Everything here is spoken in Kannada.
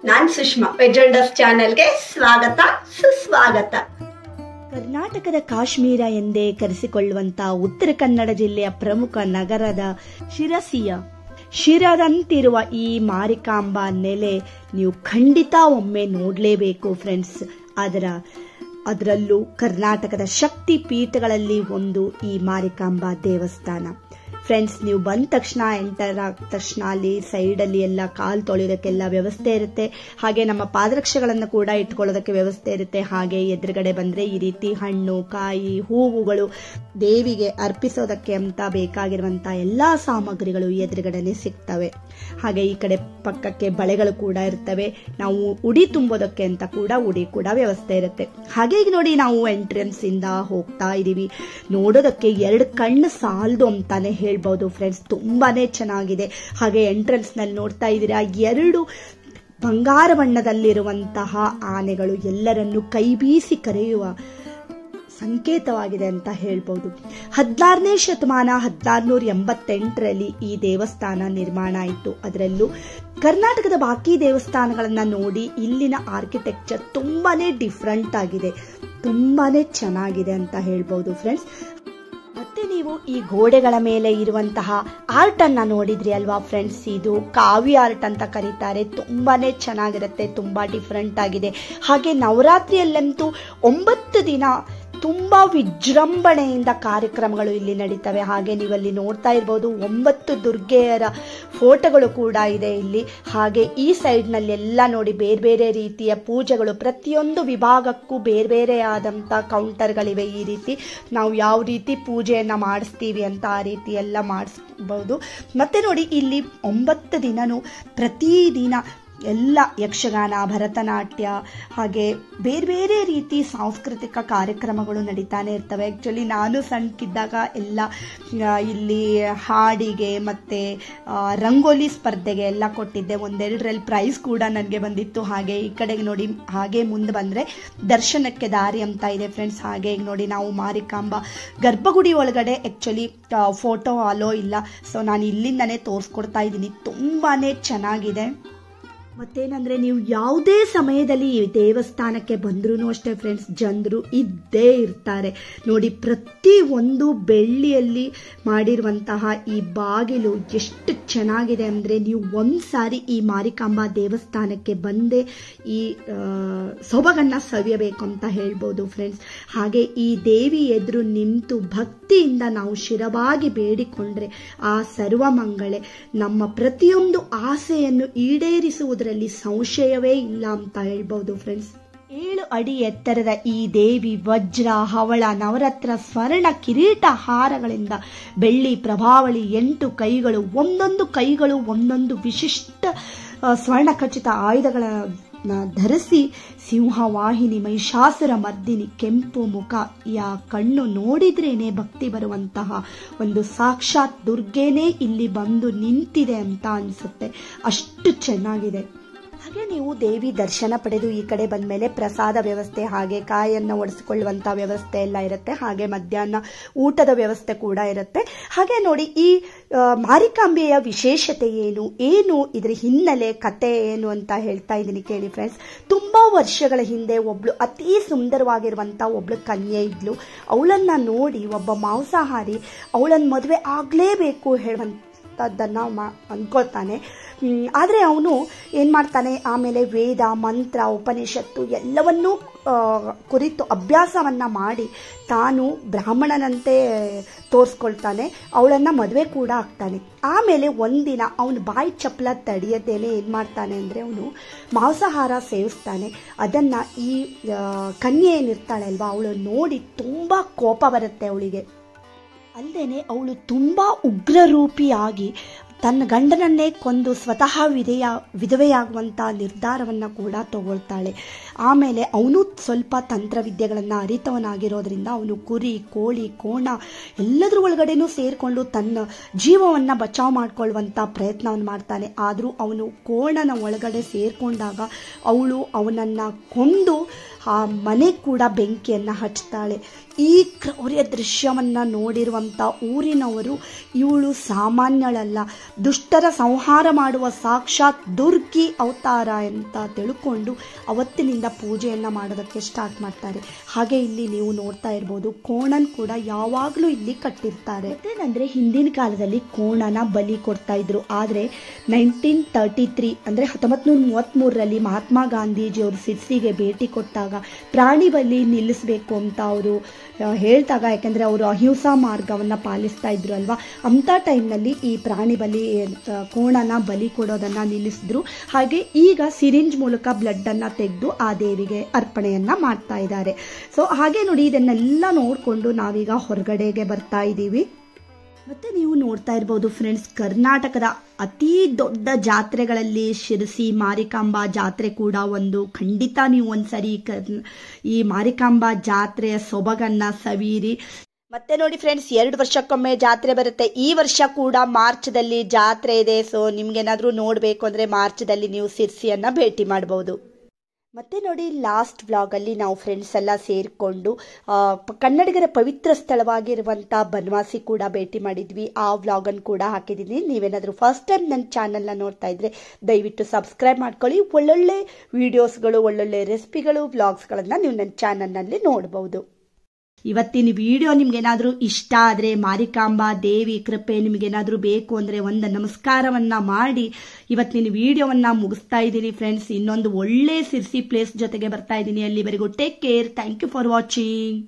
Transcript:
ನಾನ್ ಸುಷ್ಮಾ. ವೆಜೆಂಡರ್ಸ್ ಚಾನೆಲ್ಗೆ ಸ್ವಾಗತ ಸುಸ್ವಾಗತ. ಕರ್ನಾಟಕದ ಕಾಶ್ಮೀರ ಎಂದೇ ಕರೆಸಿಕೊಳ್ಳುವಂತಹ ಉತ್ತರ ಕನ್ನಡ ಜಿಲ್ಲೆಯ ಪ್ರಮುಖ ನಗರದ ಶಿರದಂತಿರುವ ಈ ಮಾರಿಕಾಂಬಾ ನೆಲೆ ನೀವು ಖಂಡಿತ ಒಮ್ಮೆ ನೋಡಲೇಬೇಕು ಫ್ರೆಂಡ್ಸ್. ಅದರಲ್ಲೂ ಕರ್ನಾಟಕದ ಶಕ್ತಿ ಪೀಠಗಳಲ್ಲಿ ಒಂದು ಈ ಮಾರಿಕಾಂಬಾ ದೇವಸ್ಥಾನ. ಫ್ರೆಂಡ್ಸ್, ನೀವು ಬಂದ ತಕ್ಷಣ ಎಂಟರ್ ಆದ ತಕ್ಷಣ ಅಲ್ಲಿ ಸೈಡಲ್ಲಿ ಎಲ್ಲ ಕಾಲು ತೊಳೆಯೋದಕ್ಕೆಲ್ಲ ವ್ಯವಸ್ಥೆ ಇರುತ್ತೆ. ಹಾಗೆ ನಮ್ಮ ಪಾದರಕ್ಷೆಗಳನ್ನು ಕೂಡ ಇಟ್ಕೊಳ್ಳೋದಕ್ಕೆ ವ್ಯವಸ್ಥೆ ಇರುತ್ತೆ. ಹಾಗೆ ಎದುರುಗಡೆ ಬಂದ್ರೆ ಈ ರೀತಿ ಹಣ್ಣು, ಕಾಯಿ, ಹೂವುಗಳು ದೇವಿಗೆ ಅರ್ಪಿಸೋದಕ್ಕೆ ಅಂತ ಬೇಕಾಗಿರುವಂತಹ ಎಲ್ಲಾ ಸಾಮಗ್ರಿಗಳು ಎದುರುಗಡೆನೆ ಸಿಗ್ತವೆ. ಹಾಗೆ ಈ ಕಡೆ ಪಕ್ಕಕ್ಕೆ ಬಳೆಗಳು ಕೂಡ ಇರ್ತವೆ. ನಾವು ಉಡಿ ತುಂಬೋದಕ್ಕೆ ಅಂತ ಕೂಡ ಉಡಿ ಕೂಡ ವ್ಯವಸ್ಥೆ ಇರುತ್ತೆ. ಹಾಗೆ ಈಗ ನೋಡಿ, ನಾವು ಎಂಟ್ರೆನ್ಸ್ ಇಂದ ಹೋಗ್ತಾ ಇದೀವಿ. ನೋಡೋದಕ್ಕೆ ಎರಡು ಕಣ್ಣು ಸಾಲದು ಅಂತಾನೆ ಹೇಳ್ಬಹುದು ಫ್ರೆಂಡ್ಸ್. ತುಂಬಾನೇ ಚೆನ್ನಾಗಿದೆ. ಹಾಗೆ ಎಂಟ್ರೆನ್ಸ್ ನಲ್ಲಿ ನೋಡ್ತಾ ಇದ್ದೀರಾ, ಎರಡು ಬಂಗಾರ ಬಣ್ಣದಲ್ಲಿರುವಂತಹ ಆನೆಗಳು ಎಲ್ಲರನ್ನು ಕೈ ಬೀಸಿ ಕರೆಯುವ ಸಂಕೇತವಾಗಿದೆ ಅಂತ ಹೇಳ್ಬಹುದು. 16ನೇ ಶತಮಾನ 1688ರಲ್ಲಿ ಈ ದೇವಸ್ಥಾನ ನಿರ್ಮಾಣ ಆಯಿತು. ಅದರಲ್ಲೂ ಕರ್ನಾಟಕದ ಬಾಕಿ ದೇವಸ್ಥಾನಗಳನ್ನ ನೋಡಿ ಇಲ್ಲಿನ ಆರ್ಕಿಟೆಕ್ಚರ್ ತುಂಬಾನೇ ಡಿಫ್ರೆಂಟ್ ಆಗಿದೆ, ತುಂಬಾನೇ ಚೆನ್ನಾಗಿದೆ ಅಂತ ಹೇಳ್ಬಹುದು ಫ್ರೆಂಡ್ಸ್. ಮತ್ತೆ ನೀವು ಈ ಗೋಡೆಗಳ ಮೇಲೆ ಇರುವಂತಹ ಆರ್ಟ್ ಅನ್ನ ನೋಡಿದ್ರಿ ಅಲ್ವಾ ಫ್ರೆಂಡ್ಸ್. ಇದು ಕಾವ್ಯ ಆರ್ಟ್ ಅಂತ ಕರೀತಾರೆ. ತುಂಬಾನೇ ಚೆನ್ನಾಗಿರುತ್ತೆ, ತುಂಬಾ ಡಿಫ್ರೆಂಟ್ ಆಗಿದೆ. ಹಾಗೆ ನವರಾತ್ರಿಯಲ್ಲಂತೂ 9 ದಿನ ತುಂಬಾ ವಿಜೃಂಭಣೆಯಿಂದ ಕಾರ್ಯಕ್ರಮಗಳು ಇಲ್ಲಿ ನಡೀತವೆ. ಹಾಗೆ ನೀವಲ್ಲಿ ನೋಡ್ತಾ ಇರ್ಬೋದು 9 ದುರ್ಗೆಯರ ಫೋಟೋಗಳು ಕೂಡ ಇದೆ ಇಲ್ಲಿ. ಹಾಗೆ ಈ ಸೈಡ್ ನಲ್ಲಿ ಎಲ್ಲ ನೋಡಿ ಬೇರೆ ಬೇರೆ ರೀತಿಯ ಪೂಜೆಗಳು, ಪ್ರತಿಯೊಂದು ವಿಭಾಗಕ್ಕೂ ಬೇರೆ ಬೇರೆ ಆದಂತ ಕೌಂಟರ್ಗಳಿವೆ. ಈ ರೀತಿ ನಾವು ಯಾವ ರೀತಿ ಪೂಜೆಯನ್ನ ಮಾಡಿಸ್ತೀವಿ ಅಂತ ಆ ರೀತಿ ಎಲ್ಲ ಮಾಡಿಸ್ಬಹುದು. ಮತ್ತೆ ನೋಡಿ, ಇಲ್ಲಿ 9 ದಿನನೂ ಪ್ರತಿದಿನ ಎಲ್ಲ ಯಕ್ಷಗಾನ, ಭರತನಾಟ್ಯ, ಹಾಗೆ ಬೇರೆ ಬೇರೆ ರೀತಿ ಸಾಂಸ್ಕೃತಿಕ ಕಾರ್ಯಕ್ರಮಗಳು ನಡೀತಾನೆ ಇರ್ತವೆ. ಆಕ್ಚುಲಿ ನಾನು ಸಣ್ಣಕ್ಕಿದ್ದಾಗ ಎಲ್ಲ ಇಲ್ಲಿ ಹಾಡಿಗೆ ಮತ್ತೆ ರಂಗೋಲಿ ಸ್ಪರ್ಧೆಗೆ ಎಲ್ಲ ಕೊಟ್ಟಿದ್ದೆ. 1-2ರಲ್ಲಿ ಪ್ರೈಸ್ ಕೂಡ ನನಗೆ ಬಂದಿತ್ತು. ಹಾಗೆ ಈ ಕಡೆಗೆ ನೋಡಿ, ಹಾಗೆ ಮುಂದೆ ಬಂದ್ರೆ ದರ್ಶನಕ್ಕೆ ದಾರಿ ಅಂತ ಇದೆ ಫ್ರೆಂಡ್ಸ್. ಹಾಗೆ ಈಗ ನೋಡಿ, ನಾವು ಮಾರಿಕಾಂಬಾ ಗರ್ಭಗುಡಿ ಒಳಗಡೆ ಆಕ್ಚುಲಿ ಫೋಟೋ ಅಲೋ ಇಲ್ಲ, ಸೊ ನಾನು ಇಲ್ಲಿಂದನೇ ತೋರಿಸ್ಕೊಡ್ತಾ ಇದ್ದೀನಿ. ತುಂಬಾನೇ ಚೆನ್ನಾಗಿದೆ. ಮತ್ತೇನಂದ್ರೆ, ನೀವು ಯಾವುದೇ ಸಮಯದಲ್ಲಿ ಈ ದೇವಸ್ಥಾನಕ್ಕೆ ಬಂದ್ರೂ ಅಷ್ಟೇ ಫ್ರೆಂಡ್ಸ್, ಜನರು ಇದ್ದೇ ಇರ್ತಾರೆ ನೋಡಿ. ಪ್ರತಿ ಒಂದು ಬೆಳ್ಳಿಯಲ್ಲಿ ಮಾಡಿರುವಂತಹ ಈ ಬಾಗಿಲು ಎಷ್ಟು ಚೆನ್ನಾಗಿದೆ ಅಂದ್ರೆ, ನೀವು ಒಂದ್ಸಾರಿ ಈ ಮಾರಿಕಾಂಬಾ ದೇವಸ್ಥಾನಕ್ಕೆ ಬಂದೇ ಈ ಸೊಬಗನ್ನ ಸವಿಯಬೇಕು ಅಂತ ಹೇಳ್ಬೋದು ಫ್ರೆಂಡ್ಸ್. ಹಾಗೆ ಈ ದೇವಿ ಎದುರು ನಿಂತು ಭಕ್ತಿಯಿಂದ ನಾವು ಶಿರವಾಗಿ ಬೇಡಿಕೊಂಡ್ರೆ ಆ ಸರ್ವಮಂಗಳೆ ನಮ್ಮ ಪ್ರತಿಯೊಂದು ಆಸೆಯನ್ನು ಈಡೇರಿಸುವುದರಲ್ಲಿ ಸಂಶಯವೇ ಇಲ್ಲ ಅಂತ ಹೇಳ್ಬಹುದು ಫ್ರೆಂಡ್ಸ್. 7 ಅಡಿ ಎತ್ತರದ ಈ ದೇವಿ ವಜ್ರ, ಹವಳ, ನವರತ್ನ, ಸ್ವರ್ಣ ಕಿರೀಟ ಹಾರಗಳಿಂದ ಬೆಳ್ಳಿ ಪ್ರಭಾವಳಿ, 8 ಕೈಗಳು, ಒಂದೊಂದು ಕೈಗಳು ಒಂದೊಂದು ವಿಶಿಷ್ಟ ಸ್ವರ್ಣ ಖಚಿತ ಆಯುಧಗಳನ್ನ ಧರಿಸಿ, ಸಿಂಹವಾಹಿನಿ, ಮಹಿಷಾಸುರ ಮರ್ದಿನಿ, ಕೆಂಪು ಮುಖ, ಯಾ ಕಣ್ಣು ನೋಡಿದ್ರೇನೆ ಭಕ್ತಿ ಬರುವಂತಹ ಒಂದು ಸಾಕ್ಷಾತ್ ದುರ್ಗೆನೇ ಇಲ್ಲಿ ಬಂದು ನಿಂತಿದೆ ಅಂತ ಅನ್ಸುತ್ತೆ. ಅಷ್ಟು ಚೆನ್ನಾಗಿದೆ. ಹಾಗೆ ನೀವು ದೇವಿ ದರ್ಶನ ಪಡೆದು ಈ ಕಡೆ ಬಂದ ಮೇಲೆ ಪ್ರಸಾದ ವ್ಯವಸ್ಥೆ, ಹಾಗೆ ಕಾಯನ್ನು ಒಡಿಸಿಕೊಳ್ಳುವಂತಹ ವ್ಯವಸ್ಥೆ ಎಲ್ಲ ಇರುತ್ತೆ. ಹಾಗೆ ಮಧ್ಯಾಹ್ನ ಊಟದ ವ್ಯವಸ್ಥೆ ಕೂಡ ಇರುತ್ತೆ. ಹಾಗೆ ನೋಡಿ, ಈ ಮಾರಿಕಾಂಬೆಯ ವಿಶೇಷತೆ ಏನು ಇದರ ಹಿನ್ನೆಲೆ ಕತೆ ಏನು ಅಂತ ಹೇಳ್ತಾ ಇದ್ದೀನಿ ಕೇಳಿ ಫ್ರೆಂಡ್ಸ್. ತುಂಬಾ ವರ್ಷಗಳ ಹಿಂದೆ ಒಬ್ಳು ಅತಿ ಸುಂದರವಾಗಿರುವಂತ ಒಬ್ಳು ಕನ್ಯೆ ಇದ್ಲು. ಅವಳನ್ನ ನೋಡಿ ಒಬ್ಬ ಮಾಂಸಾಹಾರಿ ಅವಳನ್ನ ಮದುವೆ ಆಗ್ಲೇಬೇಕು ಹೇಳುವಂತದ್ದನ್ನ ಅನ್ಕೊಳ್ತಾನೆ. ಆದರೆ ಅವನು ಏನ್ ಮಾಡ್ತಾನೆ, ಆಮೇಲೆ ವೇದ, ಮಂತ್ರ, ಉಪನಿಷತ್ತು ಎಲ್ಲವನ್ನೂ ಕುರಿತು ಅಭ್ಯಾಸವನ್ನ ಮಾಡಿ ತಾನು ಬ್ರಾಹ್ಮಣನಂತೆ ತೋರಿಸ್ಕೊಳ್ತಾನೆ. ಅವಳನ್ನ ಮದುವೆ ಕೂಡ ಆಗ್ತಾನೆ. ಆಮೇಲೆ ಒಂದಿನ ಅವನು ಬಾಯಿ ಚಪ್ಪಲ ತಡೆಯದೇನೆ ಏನ್ ಮಾಡ್ತಾನೆ ಅಂದ್ರೆ, ಅವನು ಮಾಂಸಾಹಾರ ಸೇವಿಸ್ತಾನೆ. ಅದನ್ನ ಈ ಕನ್ಯೆ ಏನಿರ್ತಾಳೆ ಅಲ್ವಾ, ಅವಳು ನೋಡಿ ತುಂಬಾ ಕೋಪ ಬರುತ್ತೆ ಅವಳಿಗೆ. ಅಲ್ಲದೇನೆ ಅವಳು ತುಂಬಾ ಉಗ್ರರೂಪಿಯಾಗಿ ತನ್ನ ಗಂಡನನ್ನೇ ಕೊಂದು ಸ್ವತಃ ವಿಧವೆಯಾಗುವಂತ ನಿರ್ಧಾರವನ್ನ ಕೂಡ ತಗೊಳ್ತಾಳೆ. ಆಮೇಲೆ ಅವನು ಸ್ವಲ್ಪ ತಂತ್ರವಿದ್ಯೆಗಳನ್ನ ಅರಿತವನಾಗಿರೋದ್ರಿಂದ ಅವನು ಕುರಿ, ಕೋಳಿ, ಕೋಣ ಎಲ್ಲದ್ರ ಒಳಗಡೆನೂ ಸೇರ್ಕೊಂಡು ತನ್ನ ಜೀವವನ್ನ ಬಚಾವ್ ಮಾಡ್ಕೊಳ್ಳುವಂತ ಪ್ರಯತ್ನವನ್ನು ಮಾಡ್ತಾನೆ. ಆದ್ರೂ ಅವನು ಕೋಣನ ಒಳಗಡೆ ಸೇರ್ಕೊಂಡಾಗ ಅವಳು ಅವನನ್ನ ಕೊಂದು ಆ ಮನೆ ಕೂಡ ಬೆಂಕಿಯನ್ನ ಹಚ್ತಾಳೆ. ಈ ಕ್ರೌರ್ಯ ದೃಶ್ಯವನ್ನ ನೋಡಿರುವಂತ ಊರಿನವರು ಇವಳು ಸಾಮಾನ್ಯಳಲ್ಲ, ದುಷ್ಟರ ಸಂಹಾರ ಮಾಡುವ ಸಾಕ್ಷಾತ್ ದುರ್ಗಿ ಅವತಾರ ಅಂತ ತಿಳ್ಕೊಂಡು ಅವತ್ತಿನಿಂದ ಪೂಜೆಯನ್ನು ಮಾಡೋದಕ್ಕೆ ಸ್ಟಾರ್ಟ್ ಮಾಡ್ತಾರೆ. ಹಾಗೆ ಇಲ್ಲಿ ನೀವು ನೋಡ್ತಾ ಇರ್ಬೋದು, ಕೋಣನ್ ಕೂಡ ಯಾವಾಗಲೂ ಇಲ್ಲಿ ಕಟ್ಟಿರ್ತಾರೆ. ಮತ್ತೇನಂದ್ರೆ ಹಿಂದಿನ ಕಾಲದಲ್ಲಿ ಕೋಣನ ಬಲಿ ಕೊಡ್ತಾ ಇದ್ರು. ಆದರೆ 1933 ಅಂದರೆ 1933ರಲ್ಲಿ ಮಹಾತ್ಮ ಗಾಂಧೀಜಿಯವರು ಸಿರ್ಸಿಗೆ ಭೇಟಿ ಕೊಟ್ಟಾಗ ಪ್ರಾಣಿ ಬಲಿ ನಿಲ್ಲಿಸಬೇಕು ಅಂತ ಅವರು ಹೇಳ್ದಾಗ, ಯಾಕೆಂದರೆ ಅವರು ಅಹಿಂಸಾ ಮಾರ್ಗವನ್ನು ಪಾಲಿಸ್ತಾ ಇದ್ರು ಅಲ್ವಾ, ಅಂಥ ಟೈಮ್ನಲ್ಲಿ ಈ ಪ್ರಾಣಿ ಬಲಿ ಕೋಣನ ಬಲಿ ಕೊಡೋದನ್ನು ನಿಲ್ಲಿಸಿದ್ರು. ಹಾಗೆ ಈಗ ಸಿರಿಂಜ್ ಮೂಲಕ ಬ್ಲಡ್ಡನ್ನು ತೆಗೆದು ಆ ದೇವಿಗೆ ಅರ್ಪಣೆಯನ್ನು ಮಾಡ್ತಾ ಇದ್ದಾರೆ. ಸೊ ಹಾಗೆ ನೋಡಿ, ಇದನ್ನೆಲ್ಲ ನೋಡಿಕೊಂಡು ನಾವೀಗ ಹೊರಗಡೆಗೆ ಬರ್ತಾ ಇದ್ದೀವಿ. ಮತ್ತೆ ನೀವು ನೋಡ್ತಾ ಇರ್ಬೋದು ಫ್ರೆಂಡ್ಸ್, ಕರ್ನಾಟಕದ ಅತಿ ದೊಡ್ಡ ಜಾತ್ರೆಗಳಲ್ಲಿ ಶಿರಸಿ ಮಾರಿಕಾಂಬಾ ಜಾತ್ರೆ ಕೂಡ ಒಂದು. ಖಂಡಿತ ನೀವು ಒಂದ್ಸರಿ ಈ ಮಾರಿಕಾಂಬಾ ಜಾತ್ರೆಯ ಸೊಬಗನ್ನ ಸವಿಯಿರಿ. ಮತ್ತೆ ನೋಡಿ ಫ್ರೆಂಡ್ಸ್, 2 ವರ್ಷಕ್ಕೊಮ್ಮೆ ಜಾತ್ರೆ ಬರುತ್ತೆ. ಈ ವರ್ಷ ಕೂಡ ಮಾರ್ಚ್ದಲ್ಲಿ ಜಾತ್ರೆ ಇದೆ. ಸೊ ನಿಮ್ಗೇನಾದ್ರೂ ನೋಡಬೇಕು ಅಂದರೆ ಮಾರ್ಚ್ದಲ್ಲಿ ನೀವು ಸಿರ್ಸಿಯನ್ನ ಭೇಟಿ ಮಾಡಬಹುದು. ಮತ್ತೆ ನೋಡಿ, ಲಾಸ್ಟ್ ವ್ಲಾಗಲ್ಲಿ ನಾವು ಫ್ರೆಂಡ್ಸ್ ಎಲ್ಲ ಸೇರಿಕೊಂಡು ಕನ್ನಡಿಗರ ಪವಿತ್ರ ಸ್ಥಳವಾಗಿರುವಂಥ ಬನವಾಸಿ ಕೂಡ ಭೇಟಿ ಮಾಡಿದ್ವಿ. ಆ ವ್ಲಾಗನ್ನು ಕೂಡ ಹಾಕಿದ್ದೀನಿ. ನೀವೇನಾದರೂ ಫಸ್ಟ್ ಟೈಮ್ ನನ್ನ ಚಾನಲ್ನ ನೋಡ್ತಾ ಇದ್ರೆ ದಯವಿಟ್ಟು ಸಬ್ಸ್ಕ್ರೈಬ್ ಮಾಡ್ಕೊಳ್ಳಿ. ಒಳ್ಳೊಳ್ಳೆ ವಿಡಿಯೋಸ್ಗಳು, ಒಳ್ಳೊಳ್ಳೆ ರೆಸಿಪಿಗಳು, ವ್ಲಾಗ್ಸ್ಗಳನ್ನು ನೀವು ನನ್ನ ಚಾನಲ್ನಲ್ಲಿ ನೋಡ್ಬೋದು. ಇವತ್ತಿನ ವಿಡಿಯೋ ನಿಮ್ಗೇನಾದ್ರೂ ಇಷ್ಟ ಆದರೆ, ಮಾರಿಕಾಂಬಾ ದೇವಿ ಕೃಪೆ ನಿಮ್ಗೇನಾದ್ರೂ ಬೇಕು ಅಂದರೆ ಒಂದು ನಮಸ್ಕಾರವನ್ನ ಮಾಡಿ ಇವತ್ತಿನ ವಿಡಿಯೋವನ್ನ ಮುಗಿಸ್ತಾ ಇದ್ದೀನಿ ಫ್ರೆಂಡ್ಸ್. ಇನ್ನೊಂದು ಒಳ್ಳೆ ಸಿರ್ಸಿ ಪ್ಲೇಸ್ ಜೊತೆಗೆ ಬರ್ತಾ ಇದ್ದೀನಿ. ಅಲ್ಲಿವರೆಗೂ take care. Thank you for watching.